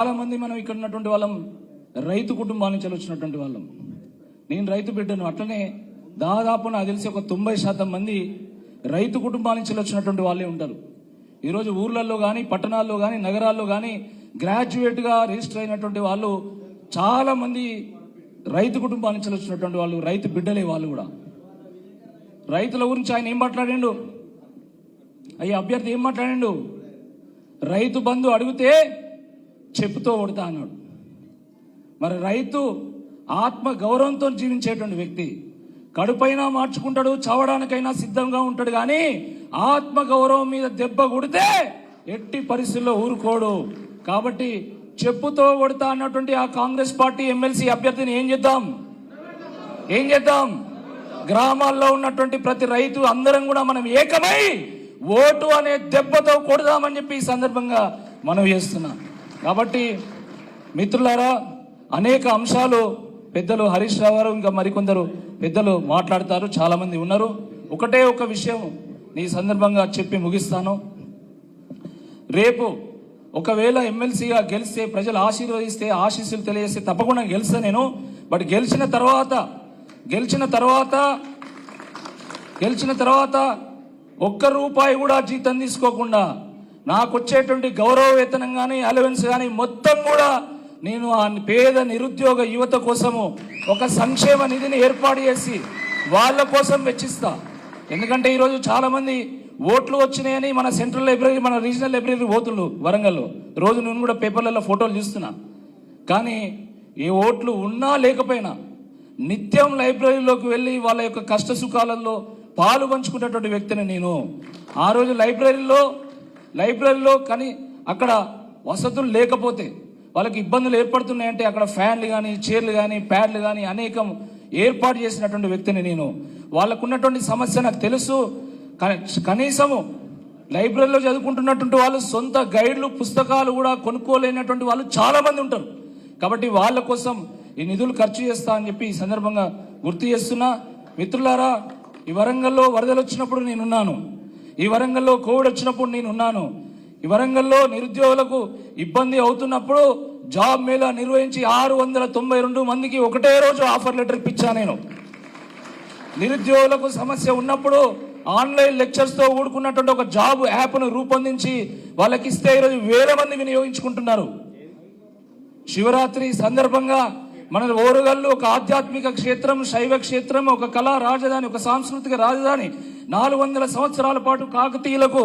చాలా మంది మనం ఇక్కడ ఉన్నటువంటి వాళ్ళం రైతు కుటుంబాల నుంచి వచ్చినటువంటి వాళ్ళం. నేను రైతు బిడ్డను. అట్లనే దాదాపు నాకు తెలిసి ఒక 90% మంది రైతు కుటుంబాల నుంచి వచ్చినటువంటి వాళ్ళే ఉంటారు. ఈరోజు ఊర్లలో కానీ పట్టణాల్లో కానీ నగరాల్లో కానీ గ్రాడ్యుయేట్గా రిజిస్టర్ అయినటువంటి వాళ్ళు చాలా మంది రైతు కుటుంబాల నుంచి వచ్చినటువంటి వాళ్ళు, రైతు బిడ్డలే వాళ్ళు కూడా. రైతుల గురించి ఆయన ఏం మాట్లాడిండు? అయ్యా అభ్యర్థి ఏం మాట్లాడిండు? రైతు బంధు అడిగితే చెప్పుతో కొడతా అన్నాడు. మరి రైతు ఆత్మ గౌరవంతో జీవించేటువంటి వ్యక్తి కడుపైనా మార్చుకుంటాడు, చావడానికైనా సిద్ధంగా ఉంటాడు. కానీ ఆత్మ గౌరవం మీద దెబ్బ కొడితే ఎట్టి పరిస్థితుల్లో ఊరుకోడు. కాబట్టి చెప్పుతో కొడతా అన్నటువంటి ఆ కాంగ్రెస్ పార్టీ ఎమ్మెల్సీ అభ్యర్థిని ఏం చేద్దాం? గ్రామాల్లో ఉన్నటువంటి ప్రతి రైతు అందరం కూడా మనం ఏకమై ఓటు అనే దెబ్బతో కొడదామని చెప్పి ఈ సందర్భంగా మనం చేస్తున్నాం. కాబట్టి మిత్రులారా, అనేక అంశాలు పెద్దలు హరీష్ రావు గారు ఇంకా మరికొందరు పెద్దలు మాట్లాడతారు, చాలా మంది ఉన్నారు. ఒకటే ఒక విషయం ఈ సందర్భంగా చెప్పి ముగిస్తాను. రేపు ఒకవేళ ఎమ్మెల్సీగా గెలిస్తే, ప్రజలు ఆశీర్వదిస్తే, ఆశీస్సులు తెలియజేస్తే తప్పకుండా గెలుస్తా నేను. బట్ గెలిచిన తర్వాత ఒక్క రూపాయి కూడా జీతం తీసుకోకుండా నాకు వచ్చేటువంటి గౌరవ వేతనం కానీ అలవెన్స్ కానీ మొత్తం కూడా నేను ఆ పేద నిరుద్యోగ యువత కోసము ఒక సంక్షేమ నిధిని ఏర్పాటు చేసి వాళ్ళ కోసం వెచ్చిస్తా. ఎందుకంటే ఈరోజు చాలా మంది ఓట్లు వచ్చినాయని మన సెంట్రల్ లైబ్రరీ, మన రీజనల్ లైబ్రరీ పోతుళ్ళు వరంగల్లో. రోజు నేను కూడా పేపర్లలో ఫోటోలు చూస్తున్నా. కానీ ఏ ఓట్లు ఉన్నా లేకపోయినా నిత్యం లైబ్రరీలోకి వెళ్ళి వాళ్ళ యొక్క కష్ట సుఖాలలో పాలు పంచుకునేటువంటి వ్యక్తిని నేను. ఆ రోజు లైబ్రరీలో కానీ అక్కడ వసతులు లేకపోతే వాళ్ళకి ఇబ్బందులు ఏర్పడుతున్నాయంటే అక్కడ ఫ్యాన్లు కానీ, చైర్లు కానీ, ప్యాడ్లు కానీ అనేకం ఏర్పాటు చేసినటువంటి వ్యక్తిని నేను. వాళ్ళకు ఉన్నటువంటి సమస్య నాకు తెలుసు. కనీసము లైబ్రరీలో చదువుకుంటున్నటువంటి వాళ్ళు సొంత గైడ్లు, పుస్తకాలు కూడా కొనుక్కోలేనటువంటి వాళ్ళు చాలా మంది ఉంటారు. కాబట్టి వాళ్ళ కోసం ఈ నిధులు ఖర్చు చేస్తా అని చెప్పి ఈ సందర్భంగా గుర్తు చేస్తున్నా. మిత్రులారా, ఈ వరంగల్లో వరదలు వచ్చినప్పుడు నేనున్నాను. ఈ వరంగల్లో కోవిడ్ వచ్చినప్పుడు నేనున్నాను. ఈ వరంగల్లో నిరుద్యోగులకు ఇబ్బంది అవుతున్నప్పుడు జాబ్ మేళా నిర్వహించి 692 మందికి ఒకటే రోజు ఆఫర్ లెటర్ ఇప్పించా నేను. నిరుద్యోగులకు సమస్య ఉన్నప్పుడు ఆన్లైన్ లెక్చర్స్తో కూడుకున్నటువంటి ఒక జాబ్ యాప్ను రూపొందించి వాళ్ళకి ఇస్తే ఈరోజు వేల మంది వినియోగించుకుంటున్నారు. శివరాత్రి సందర్భంగా మన ఓరుగల్లు ఒక ఆధ్యాత్మిక క్షేత్రం, శైవ క్షేత్రం, ఒక కళా రాజధాని, ఒక సాంస్కృతిక రాజధాని, 400 సంవత్సరాల పాటు కాకతీయులకు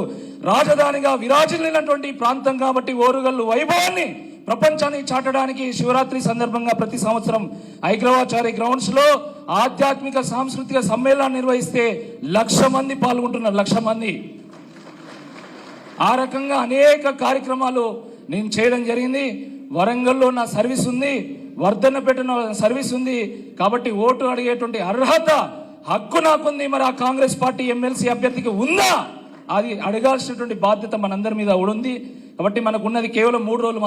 రాజధానిగా విరాజిల్లినటువంటి ప్రాంతం. కాబట్టి ఓరుగల్లు వైభవాన్ని ప్రపంచానికి చాటడానికి శివరాత్రి సందర్భంగా ప్రతి సంవత్సరం ఐగ్రవాచారి గ్రౌండ్స్ లో ఆధ్యాత్మిక సాంస్కృతిక సమ్మేళనాన్ని నిర్వహిస్తే 1,00,000 మంది పాల్గొంటున్నారు. 1,00,000 మంది. ఆ రకంగా అనేక కార్యక్రమాలు నేను చేయడం జరిగింది. వరంగల్లో నా సర్వీస్ ఉంది, వర్ధన్నపేట సర్వీస్ ఉంది. కాబట్టి ఓటు అడిగేటువంటి అర్హత, హక్కు నాకుంది. మరి ఆ కాంగ్రెస్ పార్టీ ఎమ్మెల్సీ అభ్యర్థికి ఉందా? అది అడగాల్సినటువంటి బాధ్యత మనందరి మీద ఉంది. కాబట్టి మనకు ఉన్నది కేవలం 3 రోజులు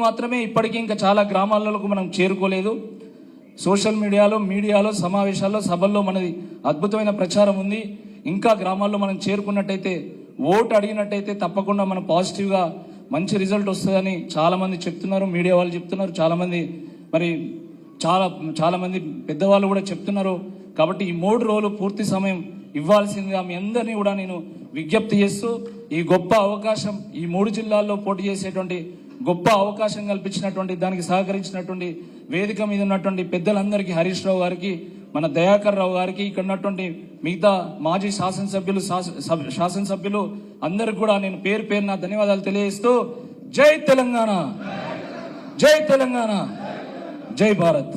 మాత్రమే. ఇప్పటికీ ఇంకా చాలా గ్రామాలకు మనం చేరుకోలేదు. సోషల్ మీడియాలో సమావేశాల్లో, సభల్లో మనది అద్భుతమైన ప్రచారం ఉంది. ఇంకా గ్రామాల్లో మనం చేరుకున్నట్టయితే, ఓటు అడిగినట్టయితే తప్పకుండా మనం పాజిటివ్గా మంచి రిజల్ట్ వస్తుందని చాలామంది చెప్తున్నారు. మీడియా వాళ్ళు చెప్తున్నారు, చాలామంది మరి చాలా మంది పెద్దవాళ్ళు కూడా చెప్తున్నారు. కాబట్టి ఈ 3 రోజులు పూర్తి సమయం ఇవ్వాల్సిందిగా మీ అందరినీ కూడా నేను విజ్ఞప్తి చేస్తూ, ఈ గొప్ప అవకాశం, ఈ 3 జిల్లాల్లో పోటీ చేసేటువంటి గొప్ప అవకాశం కల్పించినటువంటి, దానికి సహకరించినటువంటి వేదిక మీద ఉన్నటువంటి పెద్దలందరికీ, హరీష్ రావు గారికి, మన దయాకర్ రావు గారికి, ఇక్కడ ఉన్నటువంటి మిగతా మాజీ శాసనసభ్యులు అందరికి కూడా నేను పేరున ధన్యవాదాలు తెలియజేస్తూ, జై తెలంగాణ, జై భారత్.